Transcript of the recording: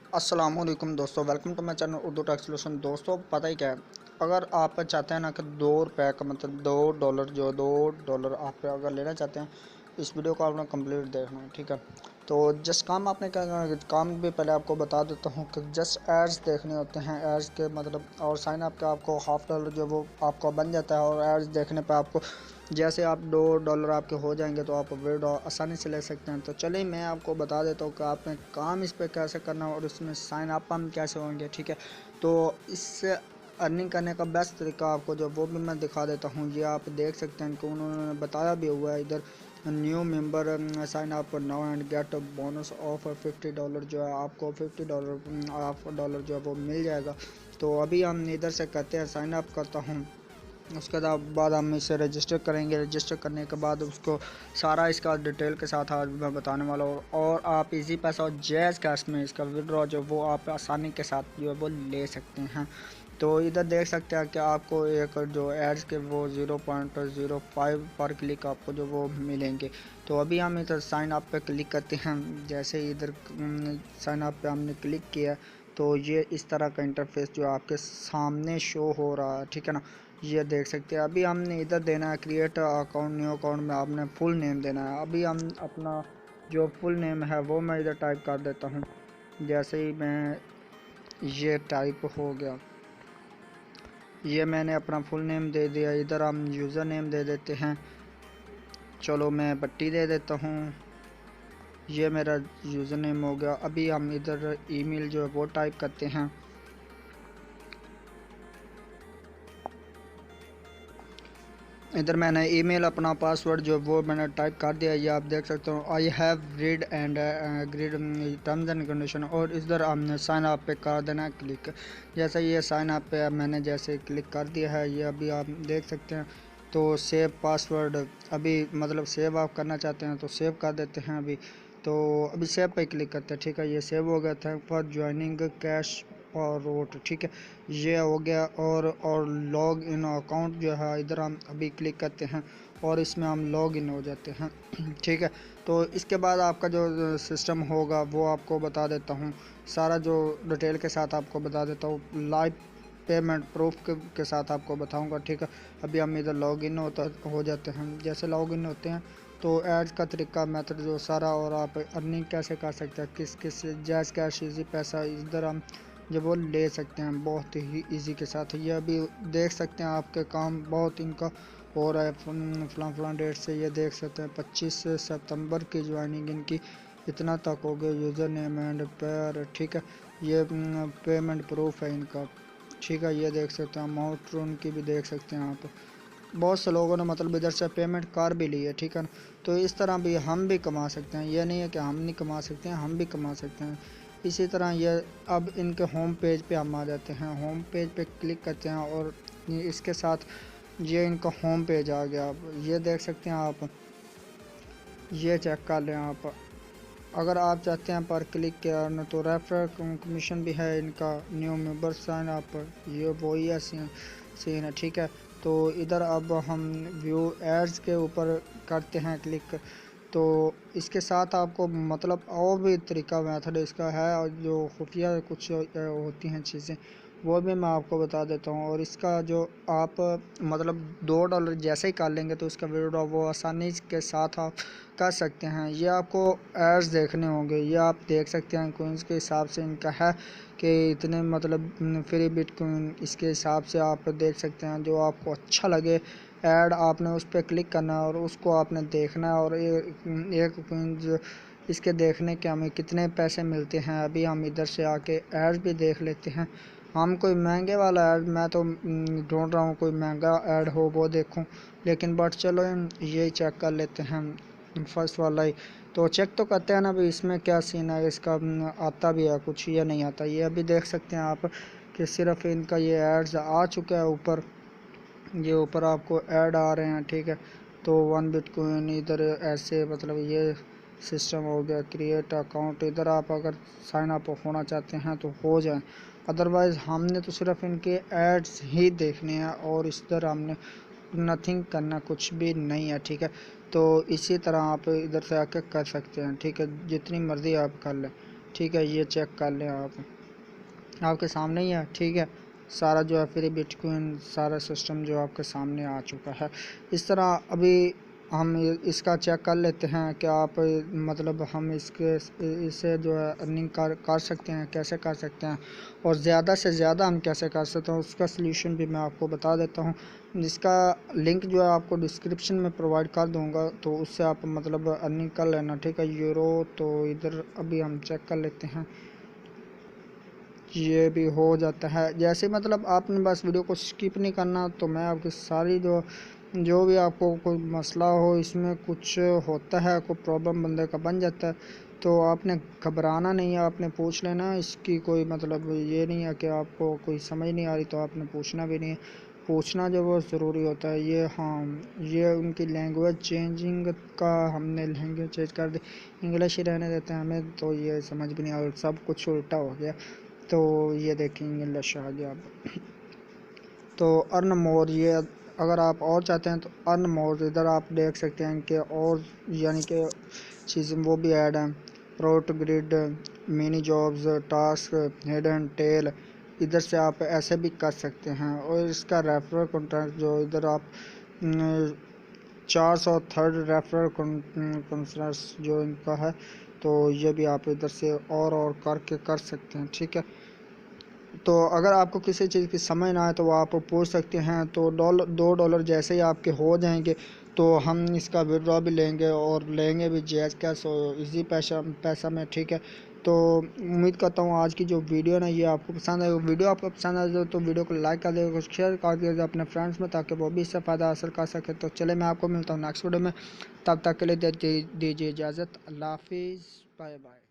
अस्सलामुअलैकुम दोस्तों, welcome to my channel Urdu tech solution. दोस्तों पता ही क्या है, अगर आप चाहते हैं ना कि $2 का मतलब $2 जो $2 आप अगर लेना चाहते हैं, इस वीडियो को आपने कंप्लीट देखना है, ठीक है। तो जस्ट काम आपने क्या करना है, काम भी पहले आपको बता देता हूँ कि जस्ट एड्स देखने होते हैं। एड्स के मतलब और साइन अप का आपको $1/2 जो वो आपको बन जाता है, और एड्स देखने पर आपको जैसे आप $2 आपके हो जाएंगे तो आप विड्रॉ आसानी से ले सकते हैं। तो चलिए मैं आपको बता देता हूँ कि आपने काम इस पर कैसे करना है और इसमें साइन अप हम कैसे होंगे, ठीक है। तो इससे अर्निंग करने का बेस्ट तरीका आपको जो वो भी मैं दिखा देता हूँ। ये आप देख सकते हैं कि उन्होंने बताया भी हुआ है इधर, new member sign up now and get bonus of $50 जो है आपको $50 जो है वो मिल जाएगा। तो अभी हम इधर से करते हैं, साइन अप करता हूँ। उसके बाद हम इसे रजिस्टर करेंगे। रजिस्टर करने के बाद उसको सारा इसका डिटेल के साथ आज मैं बताने वाला हूँ, और आप इजी पैसा और जैज़ कैश में इसका विड्रॉ जो वो आप आसानी के साथ जो है वो ले सकते हैं। तो इधर देख सकते हैं कि आपको एक जो एड्स के वो 0.05 पर क्लिक आपको जो वो मिलेंगे। तो अभी हम इधर साइन अप पे क्लिक करते हैं। जैसे इधर साइन अप पे हमने क्लिक किया तो ये इस तरह का इंटरफेस जो आपके सामने शो हो रहा है, ठीक है ना। ये देख सकते हैं। अभी हमने इधर देना है क्रिएट अकाउंट, न्यू अकाउंट में आपने फुल नेम देना है। अभी हम अपना जो फुल नेम है वो मैं इधर टाइप कर देता हूँ। जैसे ही मैं ये टाइप हो गया, ये मैंने अपना फुल नेम दे दिया। इधर हम यूज़र नेम दे देते हैं। चलो मैं पट्टी दे देता हूँ। ये मेरा यूज़र नेम हो गया। अभी हम इधर ईमेल जो है वो टाइप करते हैं। इधर मैंने ईमेल अपना पासवर्ड जो वो मैंने टाइप कर दिया। ये आप देख सकते हो, I have read and agreed terms and condition. और इधर हमने साइन अप पे कर देना है क्लिक। जैसे ये साइन अप पे मैंने जैसे क्लिक कर दिया है, ये अभी आप देख सकते हैं। तो सेव पासवर्ड, अभी मतलब सेव आप करना चाहते हैं तो सेव कर देते हैं अभी। तो अभी सेव पे क्लिक करते हैं, ठीक है। ये सेव हो गया। थैंक फॉर ज्वाइनिंग कैश और रोट, ठीक है, ये हो गया। और लॉग इन अकाउंट जो है इधर हम अभी क्लिक करते हैं और इसमें हम लॉग इन हो जाते हैं ठीक है। तो इसके बाद आपका जो सिस्टम होगा वो आपको बता देता हूँ, सारा जो डिटेल के साथ आपको बता देता हूँ, लाइव पेमेंट प्रूफ के साथ आपको बताऊंगा, ठीक है। अभी हम इधर लॉग इन हो जाते हैं। जैसे लॉग इन होते हैं तो ऐड का तरीका मेथड जो सारा, और आप अर्निंग कैसे कर सकते हैं, किस किस जैज़ कैश इजी पैसा इधर हम जब वो ले सकते हैं बहुत ही इजी के साथ। ये अभी देख सकते हैं आपके काम बहुत इनका हो रहा है फलां डेट से। ये देख सकते हैं 25 सितंबर की ज्वाइनिंग इनकी इतना तक हो गया। यूज़र नेम एंड पेयर, ठीक है। ये पेमेंट प्रूफ है इनका, ठीक है। ये देख सकते हैं अमाउंट उनकी भी देख सकते हैं आप। बहुत से लोगों ने मतलब इधर से पेमेंट कर भी ली है, ठीक है ना। तो इस तरह भी हम भी कमा सकते हैं। ये नहीं है कि हम नहीं कमा सकते हैं, हम भी कमा सकते हैं इसी तरह। ये अब इनके होम पेज पे हम आ जाते हैं। होम पेज पे क्लिक करते हैं और इसके साथ ये इनका होम पेज आ गया। अब ये देख सकते हैं आप, ये चेक कर लें आप। अगर आप चाहते हैं पर क्लिक किया न तो रेफर कमीशन भी है इनका। न्यू मेंबर साइन अप, ये वही है सीन है, ठीक है। तो इधर अब हम व्यू एड्स के ऊपर करते हैं क्लिक। तो इसके साथ आपको मतलब और भी तरीका मेथड इसका है, और जो खुफिया कुछ होती हैं चीज़ें वो भी मैं आपको बता देता हूँ। और इसका जो आप मतलब $2 जैसे ही कर लेंगे तो इसका विड्रॉ वो आसानी के साथ आप कर सकते हैं। ये आपको एड्स देखने होंगे, ये आप देख सकते हैं कोइंस के हिसाब से इनका है कि इतने मतलब फ्री बिटकॉइन, इसके हिसाब से आप देख सकते हैं। जो आपको अच्छा लगे ऐड आपने उस पर क्लिक करना है और उसको आपने देखना है। और एक कोइंस इसके देखने के हमें कितने पैसे मिलते हैं, अभी हम इधर से आके ऐड भी देख लेते हैं। हम कोई महंगे वाला ऐड, मैं तो ढूंढ रहा हूँ कोई महंगा ऐड हो वो देखूँ, लेकिन बट चलो ये चेक कर लेते हैं फर्स्ट वाला ही। तो चेक तो करते हैं ना अभी इसमें क्या सीन है इसका, आता भी है कुछ या नहीं आता। ये अभी देख सकते हैं आप कि सिर्फ इनका ये एड्स आ चुका है ऊपर। ये ऊपर आपको ऐड आ रहे हैं, ठीक है। तो 1 बिटकॉइन इधर ऐसे मतलब ये सिस्टम हो गया। क्रिएट अकाउंट, इधर आप अगर साइन अप होना चाहते हैं तो हो जाए, अदरवाइज़ हमने तो सिर्फ इनके एड्स ही देखने हैं और इस तरह हमने नथिंग करना, कुछ भी नहीं है, ठीक है। तो इसी तरह आप इधर से आके कर सकते हैं, ठीक है, जितनी मर्ज़ी आप कर लें, ठीक है, ये चेक कर लें आप, आपके सामने ही है। ठीक है, सारा जो है फ्री बिटकॉइन सारा सिस्टम जो आपके सामने आ चुका है। इस तरह अभी हम इसका चेक कर लेते हैं कि आप मतलब हम इससे जो है अर्निंग कर सकते हैं, कैसे कर सकते हैं और ज़्यादा से ज़्यादा हम कैसे कर सकते हैं, उसका सलूशन भी मैं आपको बता देता हूँ, जिसका लिंक जो है आपको डिस्क्रिप्शन में प्रोवाइड कर दूँगा, तो उससे आप मतलब अर्निंग कर लेना। ठीक है, यूरो तो इधर अभी हम चेक कर लेते हैं, ये भी हो जाता है। जैसे मतलब आपने बस वीडियो को स्किप नहीं करना, तो मैं आपकी सारी जो जो भी आपको कोई मसला हो, इसमें कुछ होता है, कोई प्रॉब्लम बंदे का बन जाता है, तो आपने घबराना नहीं है, आपने पूछ लेना। इसकी कोई मतलब ये नहीं है कि आपको कोई समझ नहीं आ रही तो आपने पूछना भी नहीं है, पूछना जो वो ज़रूरी होता है। ये हाँ, ये उनकी लैंग्वेज चेंजिंग का, हमने लैंग्वेज चेंज कर दी, इंग्लिश ही रहने देते हैं हमें, तो ये समझ भी नहीं आ रहा, सब कुछ उल्टा हो गया। तो ये देखेंगे इंग्लिश आ गया अब। तो अर्न मोर, ये अगर आप और चाहते हैं तो अर्न मोर, इधर आप देख सकते हैं कि और यानी कि चीज़ें वो भी ऐड हैं, प्रोट grid, mini jobs, task, hidden टेल, इधर से आप ऐसे भी कर सकते हैं। और इसका रेफरल कॉन्ट्रैक्ट जो इधर आप 400 थर्ड रेफरल कॉन्फ्रेंस जो इनका है, तो ये भी आप इधर से और करके कर सकते हैं। ठीक है, तो अगर आपको किसी चीज़ की समझ ना आए तो वो आप पूछ सकते हैं। तो $2 जैसे ही आपके हो जाएंगे तो हम इसका विड्रॉ भी लेंगे और लेंगे भी जैज़ कैश और इजी पैसा में। ठीक है, तो उम्मीद करता हूँ आज की जो वीडियो ना ये आपको पसंद आए। वीडियो आपको पसंद आए तो वीडियो को लाइक कर देगा, शेयर कर दीजिए अपने फ्रेंड्स में, ताकि वो भी इससे फ़ायदा हासिल कर सके। तो चले, मैं आपको मिलता हूँ नेक्स्ट वीडियो में, तब तक के लिए दीजिए इजाज़त। अल्लाह हाफिज़, बाय बाय।